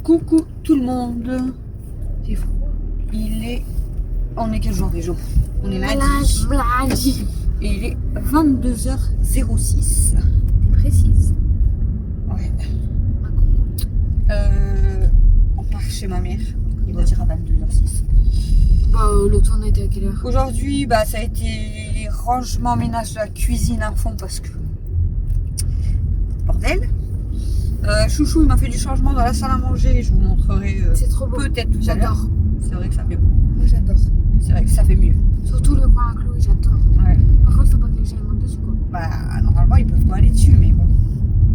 Coucou tout le monde. C'est froid. On est quel jour déjà? On est lundi. Et il est 22h06. T'es précise. Ouais. On part chez ma mère. Il va dire à 22h06. Le tour était à quelle heure? Aujourd'hui, ça a été les rangements ménage de la cuisine à fond parce que bordel. Chouchou, il m'a fait du changement dans la salle à manger. Je vous montrerai C'est trop beau. peut-être tout à l'heure. J'adore. C'est vrai que ça fait beau. Moi j'adore. C'est vrai que ça fait mieux. Surtout le coin à Chloé, j'adore. Ouais. Par contre, faut pas que les gens montent dessus quoi. Normalement, ils peuvent pas aller dessus, mais bon.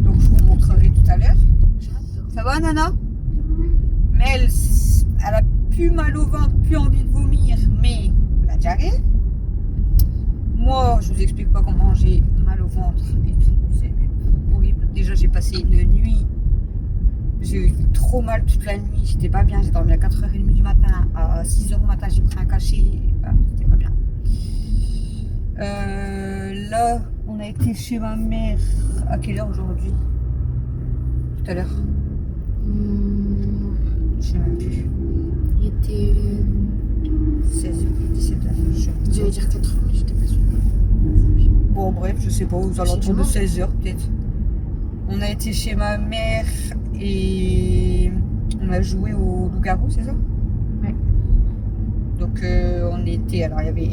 Donc, je vous montrerai tout à l'heure. J'adore. Ça va, Nana? Mais elle a plus mal au ventre, plus envie de vomir, mais la diarrhée. Moi, je vous explique pas comment j'ai mal au ventre et tout. C'est horrible. Déjà, j'ai passé une nuit. J'ai eu trop mal toute la nuit. J'étais pas bien. J'ai dormi à 4h30 du matin. À 6h du matin, j'ai pris un cachet. C'était pas bien. Là, on a été chez ma mère. À quelle heure aujourd'hui? Tout à l'heure. Je sais même plus. Il était. 16h, 17h. J'allais dire 4h, mais j'étais pas sûre. Bon, bref, je sais pas, aux alentours de 16h peut-être. On a été chez ma mère et on a joué au loup-garou, c'est ça? Ouais. Donc, on était. Alors, il y avait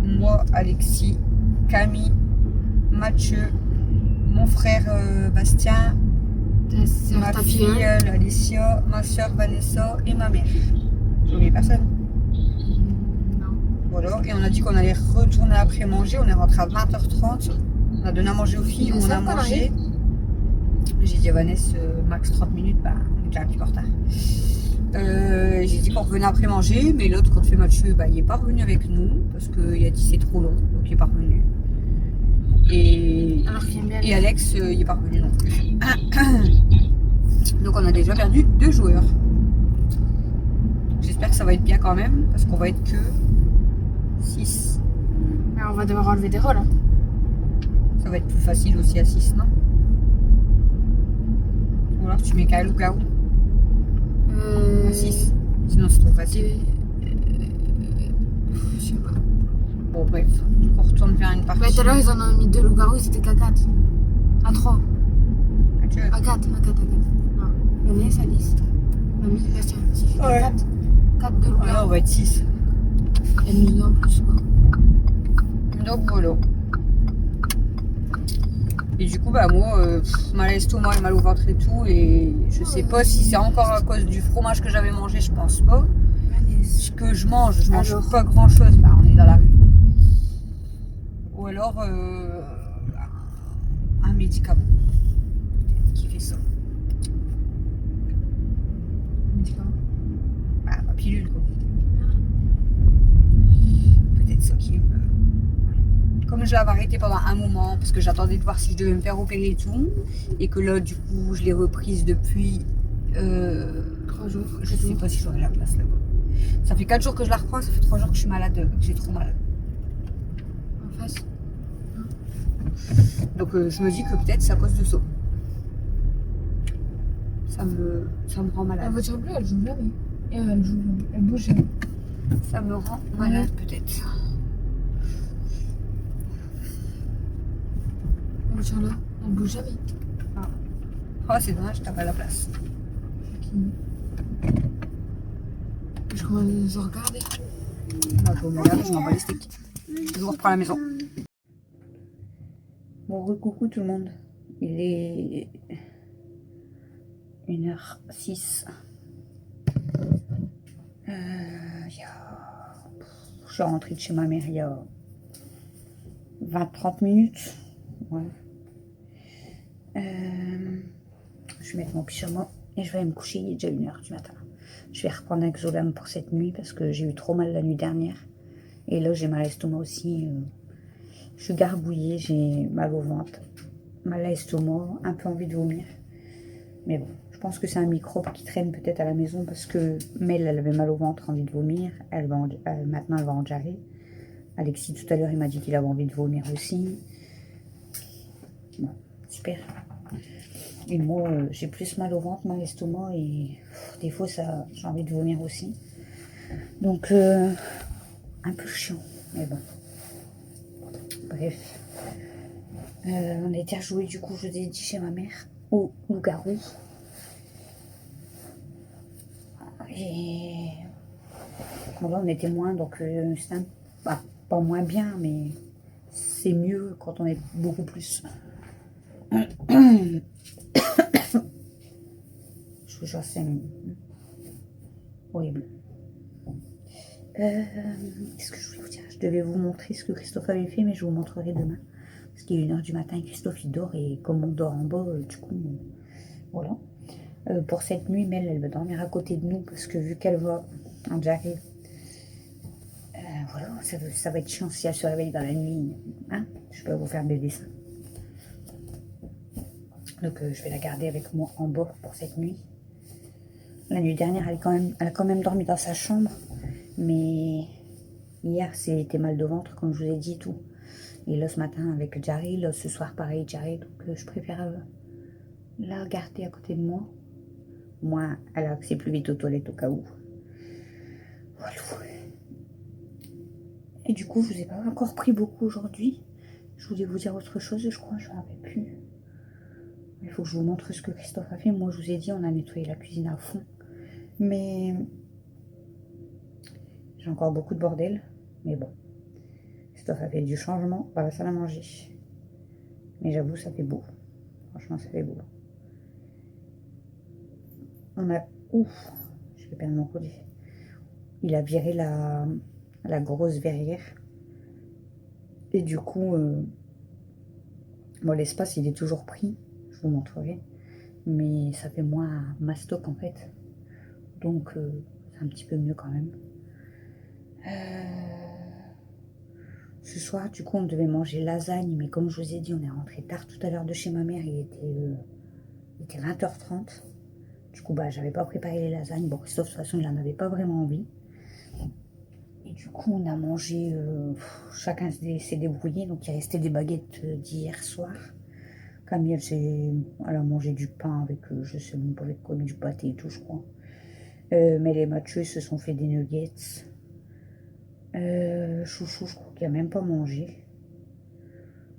moi, Alexis, Camille, Mathieu, mon frère Bastien, Ta soeur, ma ta filleule Alicia, ma soeur Vanessa et ma mère. J'ai oublié personne. Non. Voilà, et on a dit qu'on allait retourner après manger. On est rentré à 20h30. On a donné à manger aux filles, on a mangé. J'ai dit à Vanessa, max 30 minutes, on est déjà un petit peu en retard. J'ai dit qu'on revenait après manger, mais l'autre, quand fait Mathieu, il n'est pas revenu avec nous parce qu'il a dit c'est trop long, donc il n'est pas revenu. Alors qu'il aime bien. Et Alex, il n'est pas revenu non plus. Donc on a déjà perdu 2 joueurs. J'espère que ça va être bien quand même, parce qu'on va être que 6. Mais on va devoir enlever des rôles. Hein. Ça va être plus facile aussi à 6, non? Ou alors tu mets qu'un loup-garou à 6. Sinon c'est trop facile. Je sais pas. Bon bref, on retourne faire une partie. Tout à l'heure ils en ont mis 2 loups-garous, c'était qu'à 4. À 3. Mathieu. À 4. Non. Vanessa, Alice. Mamie, Bastien. Si c'était Ouais. 4. 4 de Là loups-garous. on va être 6. Et nous en plus quoi. Donc voilà. Et du coup, moi, mal à l'estomac et mal au ventre et tout. Et je sais pas si c'est encore à cause du fromage que j'avais mangé, je pense pas. Ce que je mange Alors. pas grand chose. On est dans la rue. Ou alors un médicament qui fait ça. Ma pilule quoi. Peut-être ça qui me. Comme je l'avais arrêté pendant un moment, parce que j'attendais de voir si je devais me faire opérer et tout, et que là, du coup, je l'ai reprise depuis 3 jours. Je sais pas si j'aurai la place là-bas. Ça fait 4 jours que je la reprends, ça fait 3 jours que je suis malade, que j'ai trop mal. En face. Donc je me dis que peut-être c'est à cause de ça. Ça me rend La malade. voiture bleue, elle joue jamais. Et elle bouge jamais. Ça me rend malade peut-être. La voiture là, elle bouge jamais. Oh c'est dommage, t'as pas la place. Je commence à les regarder. Moi je me lave, je m'en bats les steaks. Je vous reprends à la maison. Bon, coucou tout le monde. Il est 1h06. Je suis rentrée de chez ma mère il y a 20-30 minutes. Ouais. Je vais mettre mon pyjama et je vais aller me coucher. Il est déjà 1h du matin. Je vais reprendre un Xolane pour cette nuit parce que j'ai eu trop mal la nuit dernière. Et là, j'ai mal à l'estomac aussi. Je suis gargouillée, j'ai mal au ventre, mal à l'estomac, un peu envie de vomir. Mais bon, je pense que c'est un microbe qui traîne peut-être à la maison parce que Mel, elle avait mal au ventre, envie de vomir. Maintenant, elle va en diarrhée. Alexis, tout à l'heure, il m'a dit qu'il avait envie de vomir aussi. Bon, super. Et moi, j'ai plus mal au ventre, mal à l'estomac et des fois, j'ai envie de vomir aussi. Donc, un peu chiant, mais bon. Bref. On a été rejouer, du coup, je vous ai dit, chez ma mère, au loup-garou. Et bon, là, on était moins, donc c'est pas moins bien, mais c'est mieux quand on est beaucoup plus. Je vous jure, c'est horrible. Qu'est-ce que je voulais vous dire? Je devais vous montrer ce que Christophe avait fait, mais je vous montrerai demain. Parce qu'il est 1h du matin, Christophe il dort, et comme on dort en bas, du coup, voilà. Pour cette nuit, Mel, elle va dormir à côté de nous, parce que vu qu'elle va en Jarry, voilà, ça va être chiant si elle se réveille dans la nuit. Hein, je peux vous faire des dessins. Donc je vais la garder avec moi en bas pour cette nuit. La nuit dernière, elle a quand même dormi dans sa chambre. Mais hier, c'était mal de ventre, comme je vous ai dit, et tout. Et là, ce matin, avec Jarry, là, ce soir, pareil, Jarry. Donc je préfère la garder à côté de moi. Moi, elle a accès plus vite aux toilettes au cas où. Voilà. Et du coup, je vous ai pas encore pris beaucoup aujourd'hui. Je voulais vous dire autre chose, je crois, je ne me rappelle plus. Il faut que je vous montre ce que Christophe a fait. Moi, je vous ai dit, on a nettoyé la cuisine à fond. Mais j'ai encore beaucoup de bordel. Mais bon, Christophe a fait du changement dans la salle à manger. Mais j'avoue, ça fait beau. Franchement, ça fait beau. On a... Ouf, je vais perdre mon collier. Il a viré la grosse verrière. Et du coup, bon, l'espace, il est toujours pris. Je vous montrerai. Mais ça fait moins mastoc en fait. Donc, c'est un petit peu mieux quand même. Ce soir, du coup, on devait manger lasagne. Mais comme je vous ai dit, on est rentré tard tout à l'heure de chez ma mère. Il était 20h30. Du coup, bah, j'avais pas préparé les lasagnes. Bon, Christophe, de toute façon, il en avait pas vraiment envie. Et du coup, on a mangé... chacun s'est débrouillé. Donc, il restait des baguettes d'hier soir. Camille, elle a mangé du pain avec, je sais même pas avec quoi, du pâté et tout, je crois. Mais les Mathieu se sont fait des nuggets. Chouchou, je crois qu'il a même pas mangé.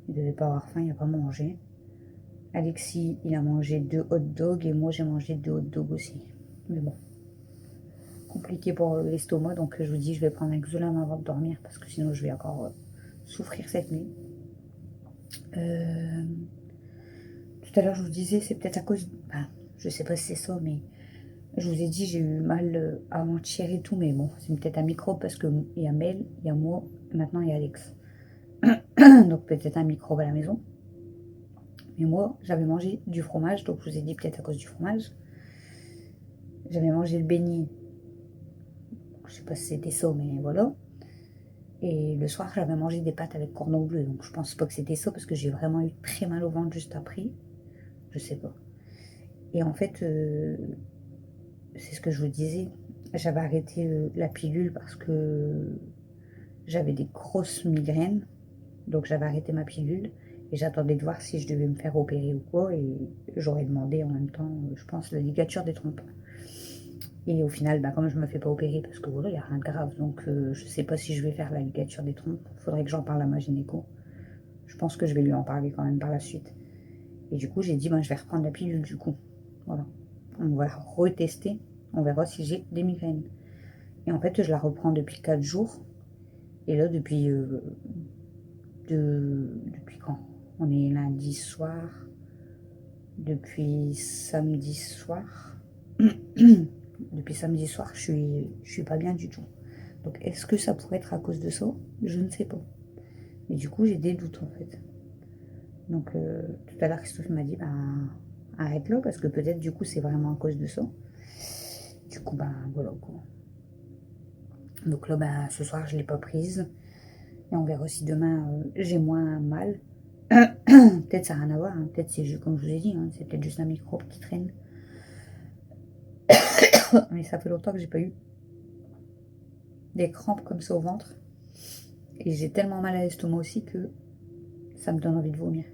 Il devait pas avoir faim, il a pas mangé. Alexis, il a mangé 2 hot dogs et moi j'ai mangé 2 hot dogs aussi. Mais bon, compliqué pour l'estomac, donc je vous dis, je vais prendre un Xolam avant de dormir parce que sinon je vais encore souffrir cette nuit. Tout à l'heure, je vous disais, c'est peut-être à cause... Enfin, je sais pas si c'est ça, mais je vous ai dit, j'ai eu mal avant-hier et tout, mais bon, c'est peut-être un microbe parce qu'il y a Mel, il y a moi, et maintenant il y a Alex. Donc peut-être un microbe à la maison. Mais moi, j'avais mangé du fromage, donc je vous ai dit peut-être à cause du fromage. J'avais mangé le beignet. Je sais pas si c'était ça, mais voilà. Et le soir, j'avais mangé des pâtes avec cordon bleu, donc je pense pas que c'était ça parce que j'ai vraiment eu très mal au ventre juste après. Je sais pas. Et en fait, c'est ce que je vous disais. J'avais arrêté la pilule parce que j'avais des grosses migraines. Donc j'avais arrêté ma pilule. Et j'attendais de voir si je devais me faire opérer ou quoi. Et j'aurais demandé en même temps, je pense, la ligature des trompes. Et au final, bah, comme je ne me fais pas opérer, parce que voilà, il n'y a rien de grave. Donc je ne sais pas si je vais faire la ligature des trompes. Il faudrait que j'en parle à ma gynéco. Je pense que je vais lui en parler quand même par la suite. Et du coup, j'ai dit, je vais reprendre la pilule du coup. Voilà. On va retester. On verra si j'ai des migraines. Et en fait, je la reprends depuis 4 jours. Et là, depuis quand? On est lundi soir. Depuis samedi soir. Depuis samedi soir, je suis pas bien du tout. Donc, est-ce que ça pourrait être à cause de ça? Je ne sais pas. Mais du coup, j'ai des doutes en fait. Donc, tout à l'heure, Christophe m'a dit, arrête-le, parce que peut-être du coup, c'est vraiment à cause de ça. Du coup, voilà quoi. Donc là, ce soir, je ne l'ai pas prise. Et on verra si demain, j'ai moins mal. Peut-être ça n'a rien à voir. Hein. Peut-être c'est juste, comme je vous ai dit, hein, c'est peut-être juste un microbe qui traîne. Mais ça fait longtemps que j'ai pas eu des crampes comme ça au ventre. Et j'ai tellement mal à l'estomac aussi que ça me donne envie de vomir.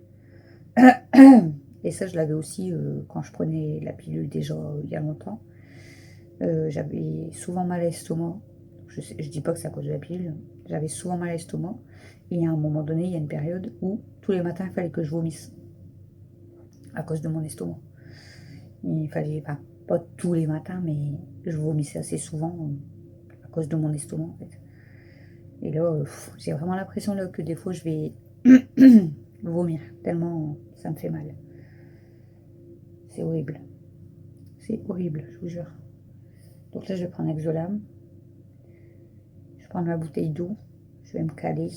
Et ça, je l'avais aussi quand je prenais la pilule déjà il y a longtemps. J'avais souvent mal à l'estomac. Je dis pas que c'est à cause de la pilule. J'avais souvent mal à l'estomac. Et à un moment donné, il y a une période où tous les matins, il fallait que je vomisse à cause de mon estomac. Il fallait, enfin, pas tous les matins, mais je vomissais assez souvent à cause de mon estomac en fait. Et là, j'ai vraiment l'impression là, que des fois, je vais vomir tellement ça me fait mal. C'est horrible. C'est horrible, je vous jure. Donc là, je vais prendre Exolam. Je vais prendre ma bouteille d'eau. Je vais me caler.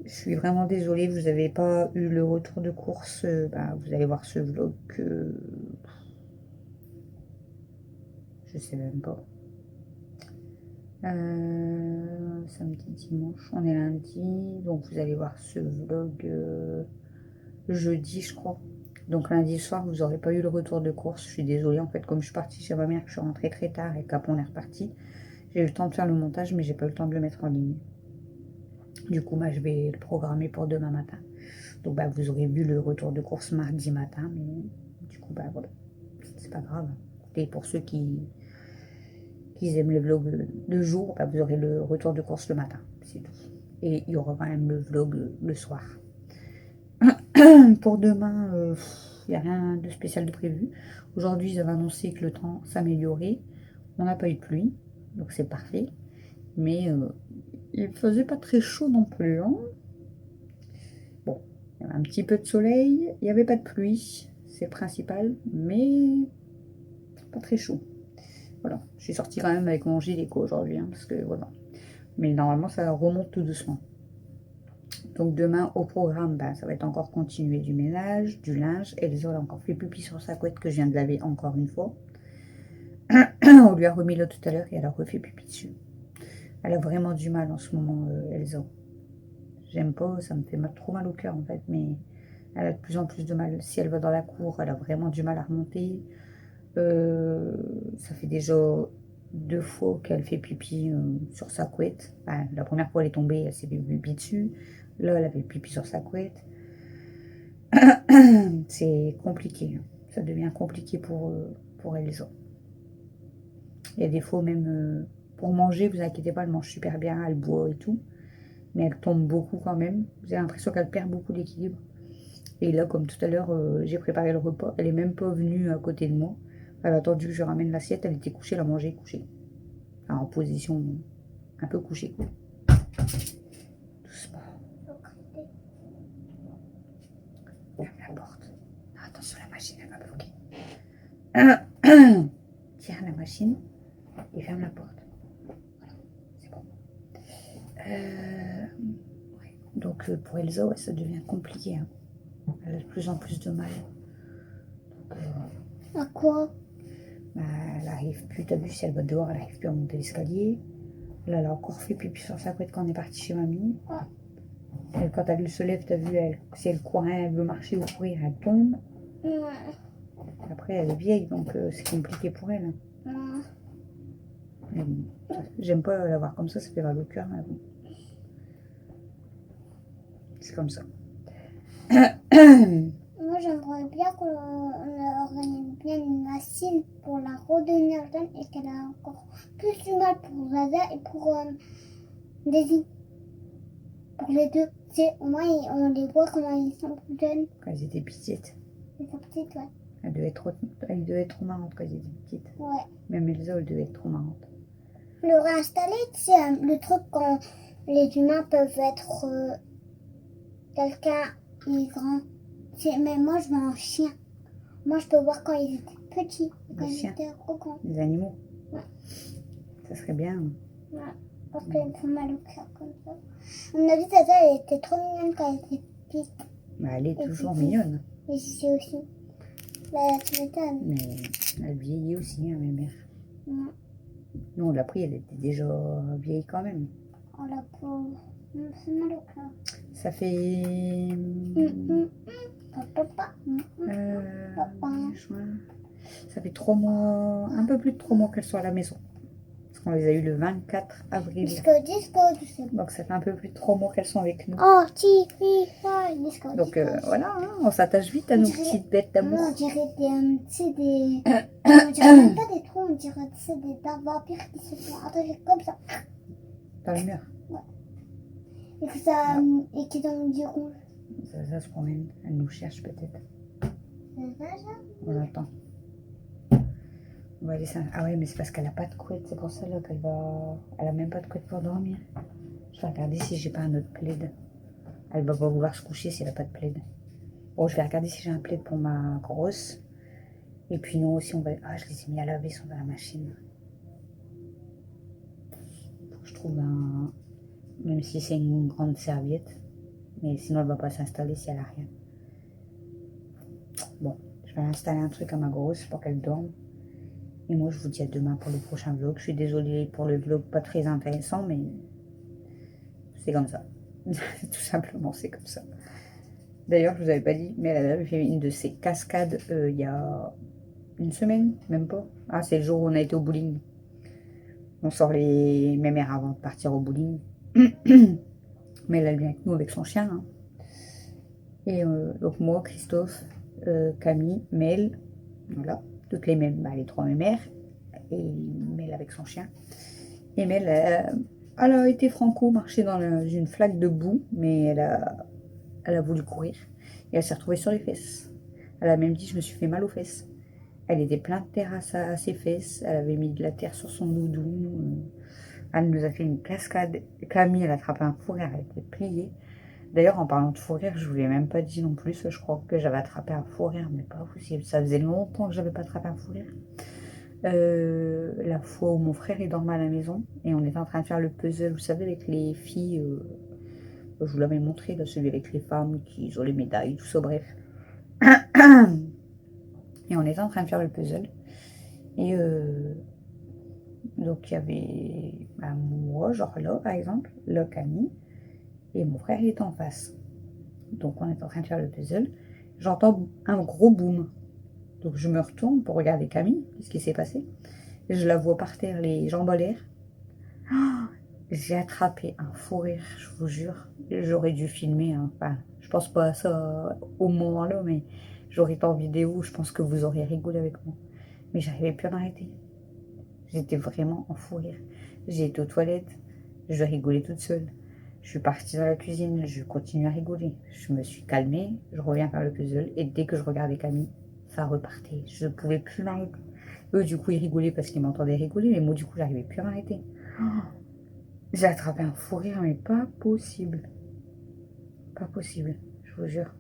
Je suis vraiment désolée, vous n'avez pas eu le retour de course. Vous allez voir ce vlog que je sais même pas. Samedi, dimanche, on est lundi. Donc vous allez voir ce vlog jeudi, je crois. Donc lundi soir, vous n'aurez pas eu le retour de course. Je suis désolée, en fait, comme je suis partie chez ma mère, que je suis rentrée très tard et qu'après on est reparti. J'ai eu le temps de faire le montage, mais j'ai pas eu le temps de le mettre en ligne. Du coup, je vais le programmer pour demain matin. Donc, vous aurez vu le retour de course mardi matin. Mais du coup, voilà. C'est pas grave. Et pour ceux qui aiment les vlogs de jour, vous aurez le retour de course le matin. C'est tout. Et il y aura quand même le vlog le soir. Pour demain, il n'y a rien de spécial de prévu. Aujourd'hui, ils avaient annoncé que le temps s'améliorait. On n'a pas eu de pluie. Donc, c'est parfait. Mais il faisait pas très chaud non plus. Hein. Bon, il y avait un petit peu de soleil, il n'y avait pas de pluie, c'est le principal, mais pas très chaud. Voilà, je suis sortie quand même avec mon gilet aujourd'hui, hein, parce que voilà. Mais normalement, ça remonte tout doucement. Donc demain, au programme, ça va être encore continuer du ménage, du linge. Elsa a encore fait pipi sur sa couette que je viens de laver encore une fois. On lui a remis là tout à l'heure et elle a refait pipi dessus. Elle a vraiment du mal en ce moment, Elsa. J'aime pas, ça me fait trop mal au cœur en fait, mais elle a de plus en plus de mal. Si elle va dans la cour, elle a vraiment du mal à remonter. Ça fait déjà 2 fois qu'elle fait pipi sur sa couette. La première fois elle est tombée, elle s'est fait pipi dessus. Là, elle a fait pipi sur sa couette. C'est compliqué. Ça devient compliqué pour Elsa. Il y a des fois même pour manger, vous inquiétez pas, elle mange super bien, elle boit et tout. Mais elle tombe beaucoup quand même. Vous avez l'impression qu'elle perd beaucoup d'équilibre. Et là, comme tout à l'heure, j'ai préparé le repas. Elle est même pas venue à côté de moi. Elle a attendu que je ramène l'assiette. Elle était couchée, elle a mangé couchée. Enfin, en position un peu couchée. Doucement. Ferme la porte. Non, attention, la machine, elle va bloquer. Tiens la machine et ferme la porte. Voilà, c'est bon. Ouais. Donc, pour Elsa, ouais, ça devient compliqué. Hein. Elle a de plus en plus de mal. À quoi? Elle n'arrive plus, t'as vu, si elle va dehors, elle n'arrive plus à monter l'escalier. Là, elle a encore fait pipi sur sa couette quand on est parti chez mamie. Elle, quand elle se lève, t'as vu, si elle court, elle veut marcher ou courir, elle tombe. Après, elle est vieille, donc c'est compliqué pour elle. Mais bon, j'aime pas la voir comme ça fait mal au cœur, mais bon. C'est comme ça. Moi, j'aimerais bien qu'on organise une machine pour la redonner jeune et qu'elle a encore plus du mal pour Zaza et pour Daisy. Pour les deux. Au moins, on les voit comment ils sont plus jeunes. Quand elles étaient petites. Ils sont petites, ouais. Elle devait être trop marrante quand elles étaient petites. Ouais. Même Elsa, elle devait être trop marrante. Le réinstaller, c'est le truc quand les humains peuvent être quelqu'un qui est grand. Mais moi, je veux un chien. Moi, je peux voir quand ils étaient petits. Quand ils étaient trop grands. Les animaux. Ouais. Ça serait bien. Ouais. Parce qu'ils me font mal au cœur comme ça. On a vu Zaza, elle était trop mignonne quand elle était petite. Elle est toujours mignonne. Et Cici aussi. Tu m'étonnes. Mais elle vieillit aussi, hein, ma mère. Ouais. Nous, on l'a pris, elle était déjà vieille quand même. Oh la pauvre. Ça me fait mal au cœur. Ça fait... Papa. juin. Ça fait 3 mois, un peu plus de 3 mois qu'elle soit à la maison. Parce qu'on les a eu le 24 avril. Disco, disco, disco. Donc ça fait un peu plus de 3 mois qu'elles sont avec nous. Oh, disco, Donc disco. voilà, hein, on s'attache vite à nos petites bêtes Non, d'amour. on dirait des, tu sais, des... on dirait même pas des trous, on dirait, tu sais, des vampires qui se font attacher comme ça. Dans le mur. Et que ça, et qui ont du rouge. Ça se promène. Elle nous cherche peut-être. C'est ça, ça? On l'attend. On va laisser Ah ouais, mais c'est parce qu'elle a pas de couette. C'est pour ça là qu'elle va... Elle a même pas de couette pour dormir. Je vais regarder si j'ai pas un autre plaid. Elle va pas vouloir se coucher si elle a pas de plaid. Bon, je vais regarder si j'ai un plaid pour ma grosse. Et puis nous aussi, on va... Ah, je les ai mis à laver, ils sont dans la machine. Faut que je trouve un... Même si c'est une grande serviette. Mais sinon, elle va pas s'installer si elle a rien. Bon, je vais installer un truc à ma grosse pour qu'elle dorme. Et moi, je vous dis à demain pour le prochain vlog. Je suis désolée pour le vlog pas très intéressant, mais c'est comme ça. Tout simplement, c'est comme ça. D'ailleurs, je vous avais pas dit, mais elle avait fait une de ses cascades il y a une semaine, même pas. Ah, c'est le jour où on a été au bowling. On sort les mémères avant de partir au bowling. Mais elle vient avec nous avec son chien. Hein. Et donc moi, Christophe, Camille, Mel, voilà, toutes les mêmes, bah, les 3 mémères. Et Mel avec son chien. Et Mel, elle a été franco, marché dans une flaque de boue, mais elle a voulu courir. Et elle s'est retrouvée sur les fesses. Elle a même dit, je me suis fait mal aux fesses. Elle était pleine de terre à ses fesses. Elle avait mis de la terre sur son doudou. Elle nous a fait une cascade. Camille, elle a attrapé un fou rire, elle était pliée. D'ailleurs, en parlant de fou rire, je ne vous l'ai même pas dit non plus. Je crois que j'avais attrapé un fou rire, mais pas possible. Ça faisait longtemps que j'avais pas attrapé un fou rire. La fois où mon frère est dormi à la maison et on était en train de faire le puzzle, vous savez, avec les filles. Je vous l'avais montré, là, celui avec les femmes qui ont les médailles, tout ça, bref. Et on était en train de faire le puzzle. Et donc, il y avait moi, genre là, par exemple, là, Camille, et mon frère, il est en face. Donc, on est en train de faire le puzzle. J'entends un gros boom. Donc, je me retourne pour regarder Camille, qu'est-ce qui s'est passé. Et je la vois par terre, les jambes en l'air. Oh, j'ai attrapé un fou rire, je vous jure. J'aurais dû filmer, hein. Enfin, je pense pas à ça au moment-là, mais j'aurais été en vidéo, je pense que vous auriez rigolé avec moi. Mais j'arrivais plus à m'arrêter. J'étais vraiment en fou rire. J'ai été aux toilettes, je rigolais toute seule. Je suis partie dans la cuisine, je continue à rigoler. Je me suis calmée, je reviens faire le puzzle, et dès que je regardais Camille, ça repartait. Je ne pouvais plus m'arrêter. Eux, du coup, ils rigolaient parce qu'ils m'entendaient rigoler, mais moi, du coup, j'arrivais plus à m'arrêter. Oh, j'ai attrapé un fou rire, mais pas possible. Pas possible, je vous jure.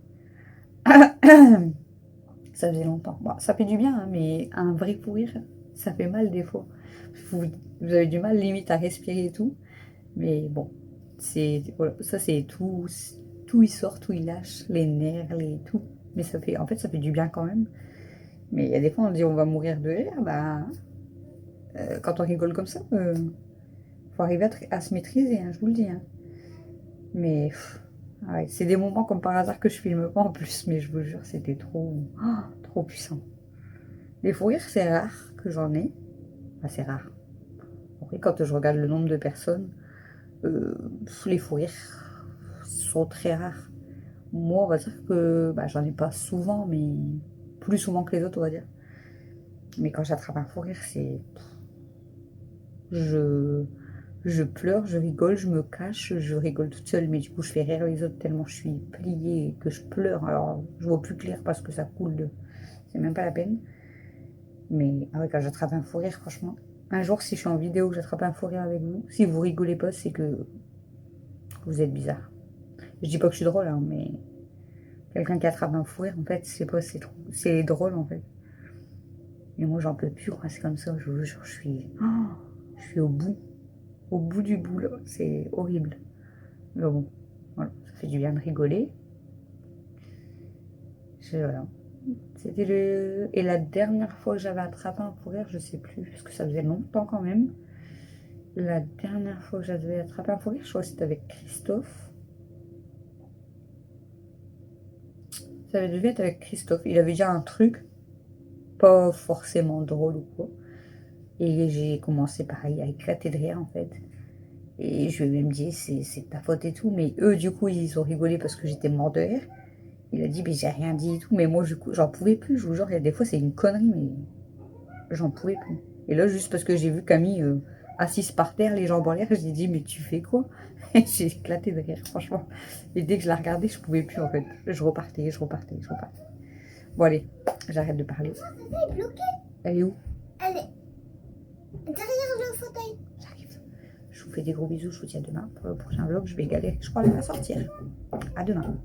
Ça faisait longtemps. Bon, ça fait du bien, hein, mais un vrai fou rire, ça fait mal des fois. Vous avez du mal limite à respirer et tout. Mais bon, voilà, ça c'est tout. Tout il sort, tout il lâche, les nerfs, tout. Mais ça fait, en fait, ça fait du bien quand même. Mais il y a des fois, on dit on va mourir de rire. Bah, quand on rigole comme ça, faut arriver à se maîtriser, hein, je vous le dis. Hein. Mais ouais, c'est des moments comme par hasard que je filme pas en plus, mais je vous jure, c'était trop puissant. Les fous rires, c'est rare que j'en ai. Enfin, c'est rare. Après, quand je regarde le nombre de personnes, les fous rires sont très rares. Moi, on va dire que j'en ai pas souvent, mais plus souvent que les autres, on va dire. Mais quand j'attrape un fou rire, c'est... Je pleure, je rigole, je me cache, je rigole toute seule, mais du coup je fais rire les autres tellement je suis pliée et que je pleure. Alors je vois plus clair parce que ça coule, c'est même pas la peine. Mais ah ouais, quand j'attrape un fou rire, franchement, un jour si je suis en vidéo que j'attrape un fou rire avec vous, si vous rigolez pas, c'est que vous êtes bizarre. Je dis pas que je suis drôle, hein, mais quelqu'un qui attrape un fou rire, en fait, c'est pas, c'est drôle en fait. Et moi j'en peux plus, c'est comme ça, je vous jure, je suis au bout du bout là, c'est horrible. Mais bon, voilà, ça fait du bien de rigoler. Voilà. C'était le... Et la dernière fois que j'avais attrapé un fou rire, je sais plus, parce que ça faisait longtemps quand même. La dernière fois que j'avais attrapé un fou rire, je crois que c'était avec Christophe. Ça avait dû être avec Christophe. Il avait déjà un truc, pas forcément drôle ou quoi. Et j'ai commencé pareil à éclater de rire en fait. Et je lui ai même dit, c'est de ta faute et tout. Mais eux, du coup, ils ont rigolé parce que j'étais mort de rire. Il a dit, mais j'ai rien dit et tout. Mais moi, du coup, j'en pouvais plus. Je vous jure, il y a des fois, c'est une connerie, mais j'en pouvais plus. Et là, juste parce que j'ai vu Camille assise par terre, les jambes en l'air, j'ai dit, mais tu fais quoi? Et j'ai éclaté de rire, franchement. Et dès que je la regardais, je pouvais plus en fait. Je repartais, je repartais, je repartais. Bon, allez, j'arrête de parler. Elle est bloquée. Elle est où? Elle est derrière le fauteuil. J'arrive. Je vous fais des gros bisous, je vous dis à demain pour le prochain vlog. Je vais galérer, je crois, à la sortir. À demain.